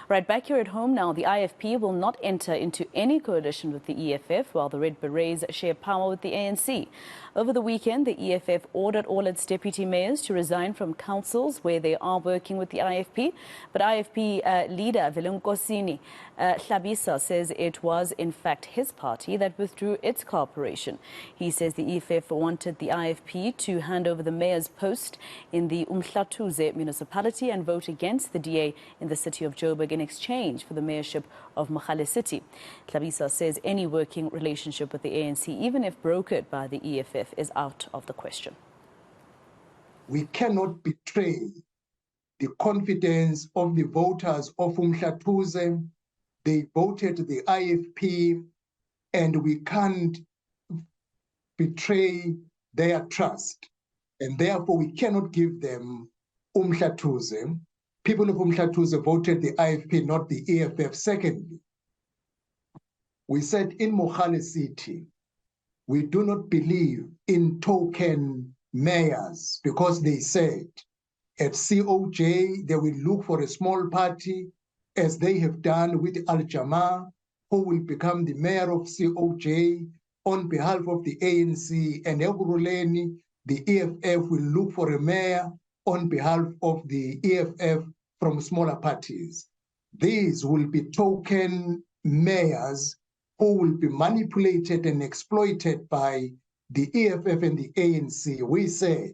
Right, back here at home now, the IFP will not enter into any coalition with the EFF, while the Red Berets share power with the ANC. Over the weekend, the EFF ordered all its deputy mayors to resign from councils where they are working with the IFP. But IFP leader Mpho Phalatse says it was in fact his party that withdrew its cooperation. He says the EFF wanted the IFP to hand over the mayor's post in the Phalatse municipality and vote against the DA in the city of Joburg in exchange for the mayorship of Mogale City. Phalatse says any working relationship with the ANC, even if brokered by the EFF, is out of the question. We cannot betray the confidence of the voters of Phalatse. They voted the IFP, and we can't betray their trust. And therefore, we cannot give them Phalatse. People of Phalatse voted the IFP, not the EFF. Secondly, we said in Mogale City, we do not believe in token mayors because they said at COJ they will look for a small party, as they have done with Al-Jama, who will become the mayor of COJ on behalf of the ANC, and Ekurhuleni, the EFF will look for a mayor on behalf of the EFF from smaller parties. These will be token mayors who will be manipulated and exploited by the EFF and the ANC. We said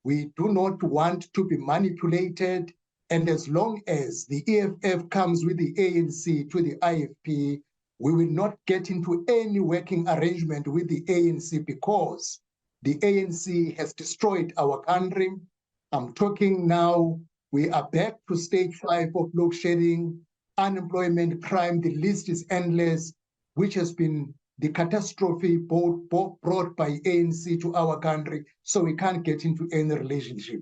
we do not want to be manipulated, and as long as the EFF comes with the ANC to the IFP, we will not get into any working arrangement with the ANC because the ANC has destroyed our country. I'm talking now, we are back to stage 5 of load shedding, unemployment, crime, the list is endless, which has been the catastrophe brought by ANC to our country, so we can't get into any relationship.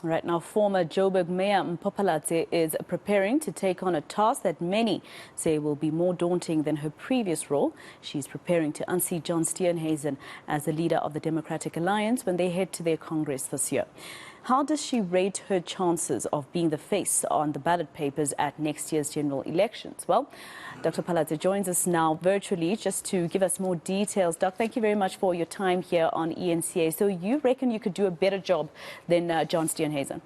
Right now, former Joburg Mayor Mpho Phalatse is preparing to take on a task that many say will be more daunting than her previous role. She's preparing to unseat John Steenhuisen as the leader of the Democratic Alliance when they head to their Congress this year. How does she rate her chances of being the face on the ballot papers at next year's general elections? Well, Dr. Phalatse joins us now virtually just to give us more details. Doc, thank you very much for your time here on eNCA. So you reckon you could do a better job than John Steenhuisen?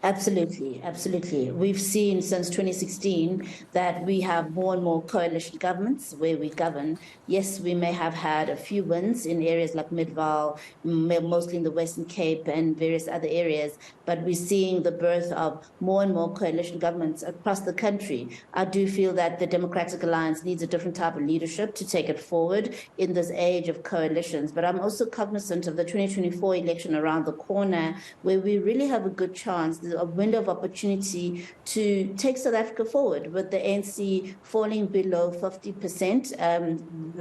Absolutely, absolutely. We've seen since 2016 that we have more and more coalition governments where we govern. Yes, we may have had a few wins in areas like Midvaal, mostly in the Western Cape and various other areas, but we're seeing the birth of more and more coalition governments across the country. I do feel that the Democratic Alliance needs a different type of leadership to take it forward in this age of coalitions. But I'm also cognizant of the 2024 election around the corner, where we really have a good chance, a window of opportunity to take South Africa forward, with the ANC falling below 50%.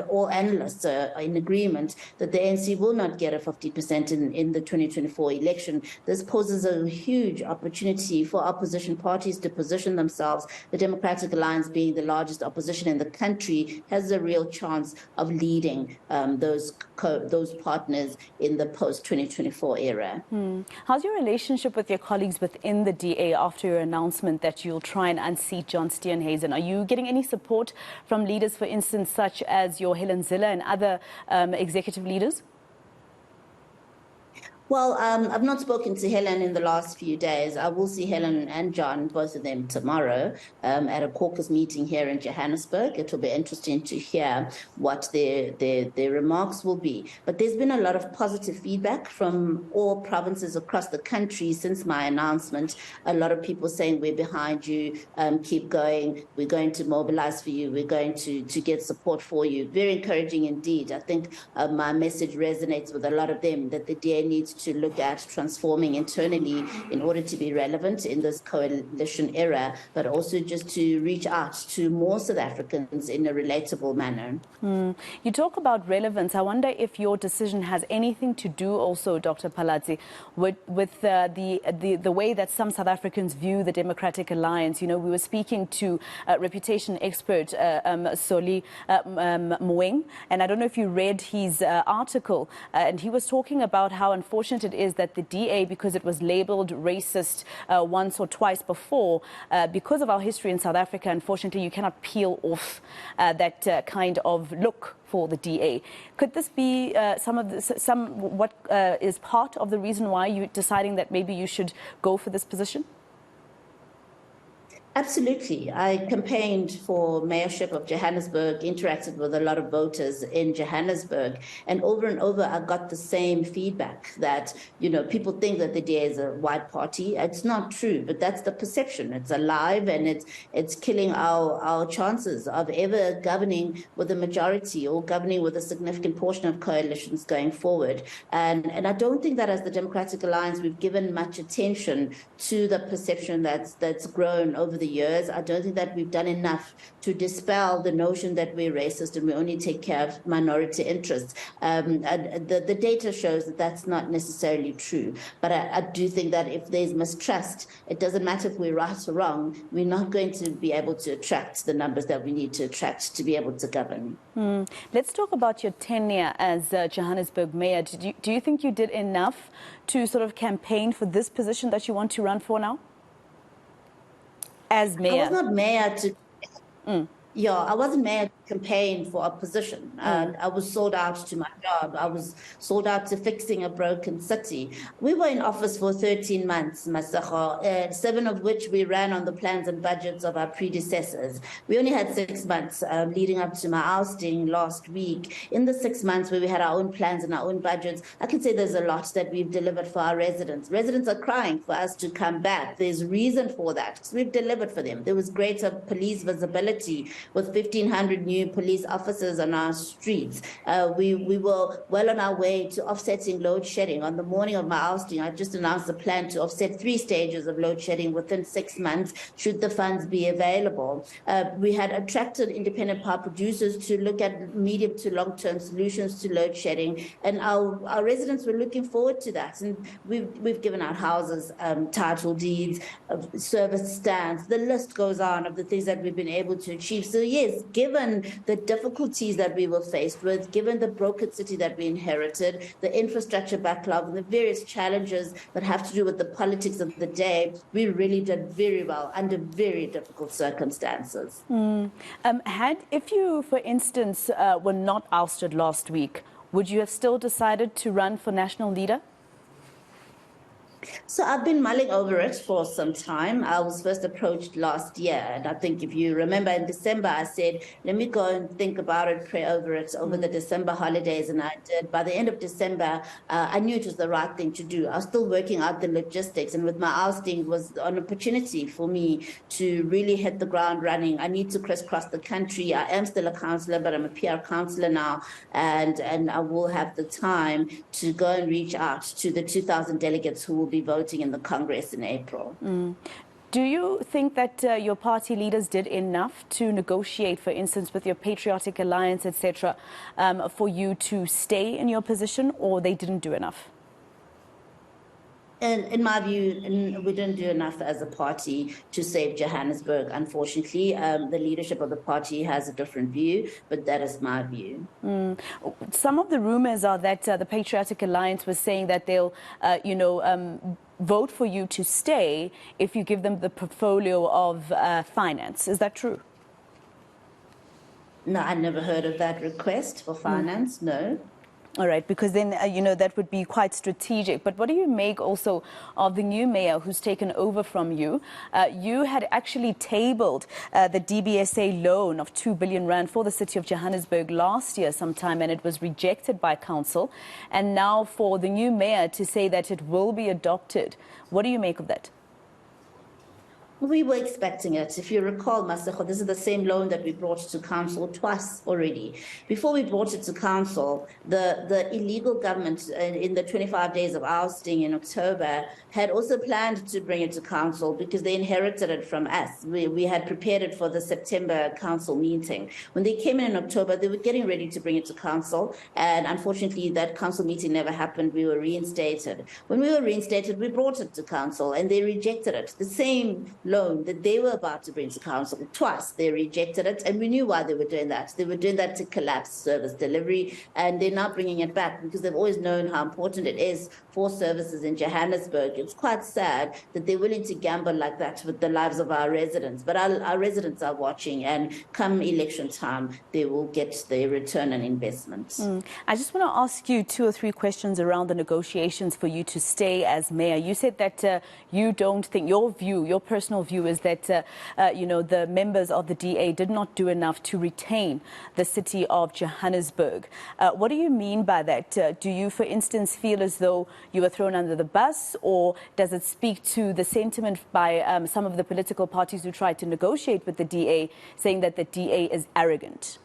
All analysts are in agreement that the ANC will not get a 50% in the 2024 election. This poses a huge opportunity for opposition parties to position themselves. The Democratic Alliance, being the largest opposition in the country, has a real chance of leading those partners in the post-2024 era. How's your relationship with your colleagues within the DA after your announcement that you'll try and unseat John Steenhuisen? Are you getting any support from leaders, for instance, such as your Helen Zille and other executive leaders? Well, I've not spoken to Helen in the last few days. I will see Helen and John, both of them, tomorrow at a caucus meeting here in Johannesburg. It will be interesting to hear what their remarks will be. But there's been a lot of positive feedback from all provinces across the country since my announcement. A lot of people saying, we're behind you, keep going, we're going to mobilize for you, we're going to get support for you. Very encouraging indeed. I think my message resonates with a lot of them, that the DA needs to look at transforming internally in order to be relevant in this coalition era, but also just to reach out to more South Africans in a relatable manner. You talk about relevance. I wonder if your decision has anything to do also, Dr. Phalatse, with the way that some South Africans view the Democratic Alliance. You know, we were speaking to reputation expert Soli Moeng, and I don't know if you read his article, and he was talking about how, unfortunately, unfortunate it is that the DA, because it was labelled racist once or twice before, because of our history in South Africa, unfortunately, you cannot peel off that kind of look for the DA. Could this be what is part of the reason why you're deciding that maybe you should go for this position? Absolutely. I campaigned for mayorship of Johannesburg, interacted with a lot of voters in Johannesburg, and over I got the same feedback that, people think that the DA is a white party. It's not true, but that's the perception. It's alive, and it's killing our chances of ever governing with a majority or governing with a significant portion of coalitions going forward. And I don't think that as the Democratic Alliance, we've given much attention to the perception that's grown over the years. I don't think that we've done enough to dispel the notion that we're racist and we only take care of minority interests. The data shows that that's not necessarily true. But I do think that if there's mistrust, it doesn't matter if we're right or wrong, we're not going to be able to attract the numbers that we need to attract to be able to govern. Let's talk about your tenure as Johannesburg mayor. Do you think you did enough to sort of campaign for this position that you want to run for now? As mayor? I was not mayor to... I wasn't mayor to campaign for a position. I was sold out to my job. I was sold out to fixing a broken city. We were in office for 13 months, Masakho, 7 of which we ran on the plans and budgets of our predecessors. We only had 6 months leading up to my ousting last week. In the 6 months where we had our own plans and our own budgets, I can say there's a lot that we've delivered for our residents. Residents are crying for us to come back. There's reason for that, because we've delivered for them. There was greater police visibility with 1,500 new police officers on our streets. We were well on our way to offsetting load shedding. On the morning of my ousting, I just announced a plan to offset 3 stages of load shedding within 6 months, should the funds be available. We had attracted independent power producers to look at medium to long-term solutions to load shedding, and our residents were looking forward to that. And we've given out houses, title deeds, service stands. The list goes on of the things that we've been able to achieve. So yes, given the difficulties that we were faced with, given the broken city that we inherited, the infrastructure backlog, and the various challenges that have to do with the politics of the day, we really did very well under very difficult circumstances. If you, for instance, were not ousted last week, would you have still decided to run for national leader? So I've been mulling over it for some time. I was first approached last year, and I think if you remember in December, I said, let me go and think about it, pray over it over the December holidays, and I did. By the end of December, I knew it was the right thing to do. I was still working out the logistics, and with my ousting, it was an opportunity for me to really hit the ground running. I need to crisscross the country. I am still a councillor, but I'm a PR councillor now, and I will have the time to go and reach out to the 2,000 delegates who will be voting in the Congress in April. Do you think that your party leaders did enough to negotiate, for instance, with your Patriotic Alliance, etc., for you to stay in your position, or they didn't do enough? In my view, we didn't do enough as a party to save Johannesburg, unfortunately. The leadership of the party has a different view, but that is my view. Some of the rumors are that the Patriotic Alliance was saying that they'll, vote for you to stay if you give them the portfolio of finance. Is that true? No, I never heard of that request for finance, no. All right, because then, that would be quite strategic. But what do you make also of the new mayor who's taken over from you? You had actually tabled the DBSA loan of 2 billion rand for the city of Johannesburg last year sometime, and it was rejected by council. And now for the new mayor to say that it will be adopted, what do you make of that? We were expecting it. If you recall, Masakho, this is the same loan that we brought to council twice already. Before we brought it to council, the illegal government in the 25 days of ousting in October had also planned to bring it to council because they inherited it from us. We had prepared it for the September council meeting. When they came in October, they were getting ready to bring it to council, and unfortunately that council meeting never happened. We were reinstated. When we were reinstated, we brought it to council and they rejected it. The same loan that they were about to bring to council. Twice they rejected it, and we knew why they were doing that. They were doing that to collapse service delivery, and they're not bringing it back because they've always known how important it is for services in Johannesburg. It's quite sad that they're willing to gamble like that with the lives of our residents, but our residents are watching, and come election time, they will get their return on investment. I just want to ask you 2 or 3 questions around the negotiations for you to stay as mayor. You said that you don't think, your personal view is that, the members of the DA did not do enough to retain the city of Johannesburg. What do you mean by that? Do you, for instance, feel as though you were thrown under the bus, or does it speak to the sentiment by some of the political parties who tried to negotiate with the DA, saying that the DA is arrogant?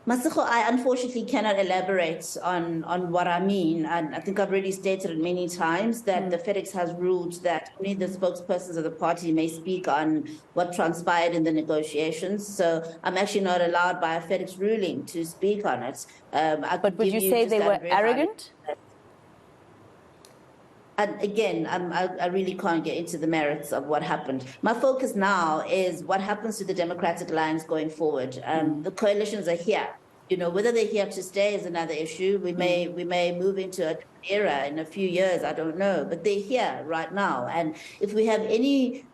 Masiko, I unfortunately cannot elaborate on what I mean. And I think I've already stated it many times that the FedEx has ruled that only the spokespersons of the party may speak on what transpired in the negotiations. So I'm actually not allowed by a FedEx ruling to speak on it. But would you say they were arrogant? And again, I really can't get into the merits of what happened. My focus now is what happens to the Democratic Alliance going forward. The coalitions are here. Whether they're here to stay is another issue. We may move into a era in a few years, I don't know, but they're here right now. And if we have any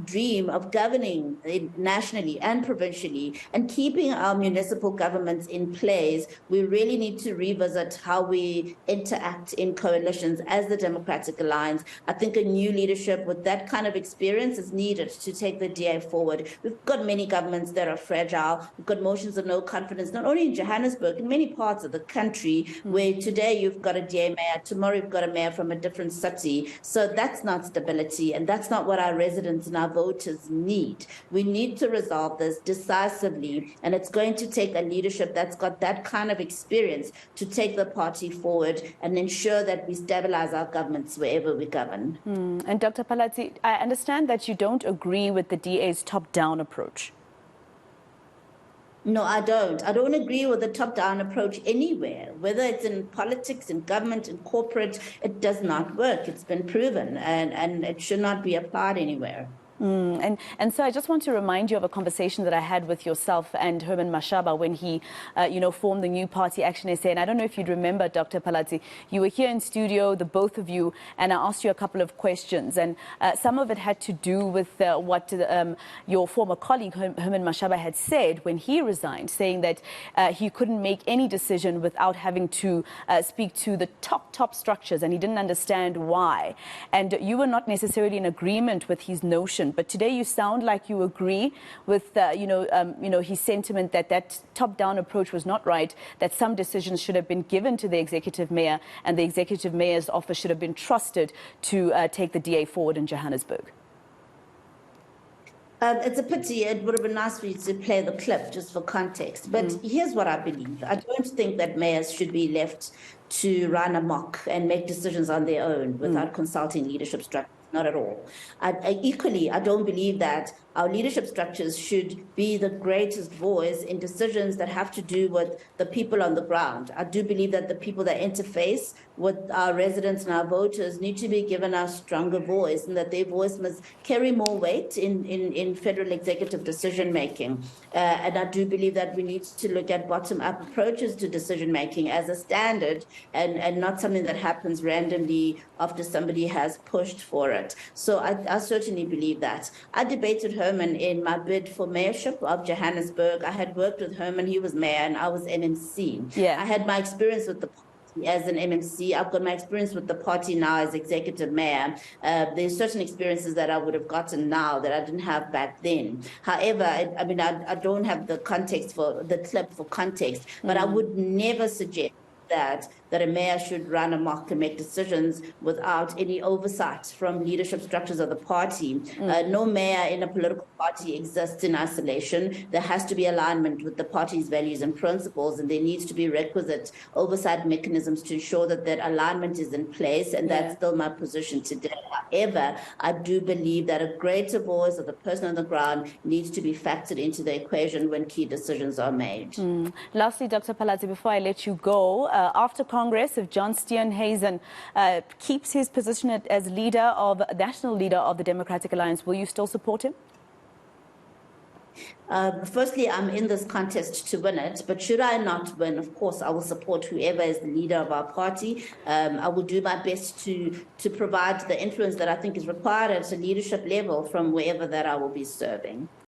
dream of governing nationally and provincially and keeping our municipal governments in place, we really need to revisit how we interact in coalitions as the Democratic Alliance. I think a new leadership with that kind of experience is needed to take the DA forward. We've got many governments that are fragile. We've got motions of no confidence, not only in Johannesburg, in many parts of the country, where today you've got a DA mayor, tomorrow you've got a mayor from a different city. So that's not stability, and that's not what our residents and our voters need. We need to resolve this decisively, and it's going to take a leadership that's got that kind of experience to take the party forward and ensure that we stabilize our governments wherever we govern. And Dr. Phalatse, I understand that you don't agree with the DA's top-down approach. No, I don't. I don't agree with the top-down approach anywhere, whether it's in politics, in government, in corporate. It does not work. It's been proven, and it should not be applied anywhere. And so I just want to remind you of a conversation that I had with yourself and Herman Mashaba when he, formed the new party Action SA. And I don't know if you'd remember, Dr. Phalatse, you were here in studio, the both of you, and I asked you a couple of questions. And some of it had to do with what your former colleague, Herman Mashaba, had said when he resigned, saying that he couldn't make any decision without having to speak to the top structures, and he didn't understand why. And you were not necessarily in agreement with his notion. But today you sound like you agree with, his sentiment that top-down approach was not right, that some decisions should have been given to the executive mayor, and the executive mayor's office should have been trusted to take the DA forward in Johannesburg. It's a pity. It would have been nice for you to play the clip just for context. But here's what I believe. I don't think that mayors should be left to run amok and make decisions on their own without consulting leadership structures. Not at all. Equally, I don't believe that our leadership structures should be the greatest voice in decisions that have to do with the people on the ground. I do believe that the people that interface with our residents and our voters need to be given a stronger voice, and that their voice must carry more weight in federal executive decision making. And I do believe that we need to look at bottom-up approaches to decision making as a standard, and not something that happens randomly after somebody has pushed for it. So I certainly believe that. I debated Herman in my bid for mayorship of Johannesburg. I had worked with Herman. He was mayor and I was MMC. Yeah. I had my experience with the party as an MMC. I've got my experience with the party now as executive mayor. There's certain experiences that I would have gotten now that I didn't have back then. However, I don't have the context for the clip for context, but I would never suggest that a mayor should run amok and make decisions without any oversight from leadership structures of the party. No mayor in a political party exists in isolation. There has to be alignment with the party's values and principles, and there needs to be requisite oversight mechanisms to ensure that that alignment is in place, and that's still my position today. However, I do believe that a greater voice of the person on the ground needs to be factored into the equation when key decisions are made. Lastly, Dr. Phalatse, before I let you go, after Congress, if John Steenhuisen keeps his position as national leader of the Democratic Alliance, will you still support him? Firstly, I'm in this contest to win it, but should I not win, of course, I will support whoever is the leader of our party. I will do my best to provide the influence that I think is required at a leadership level from wherever that I will be serving.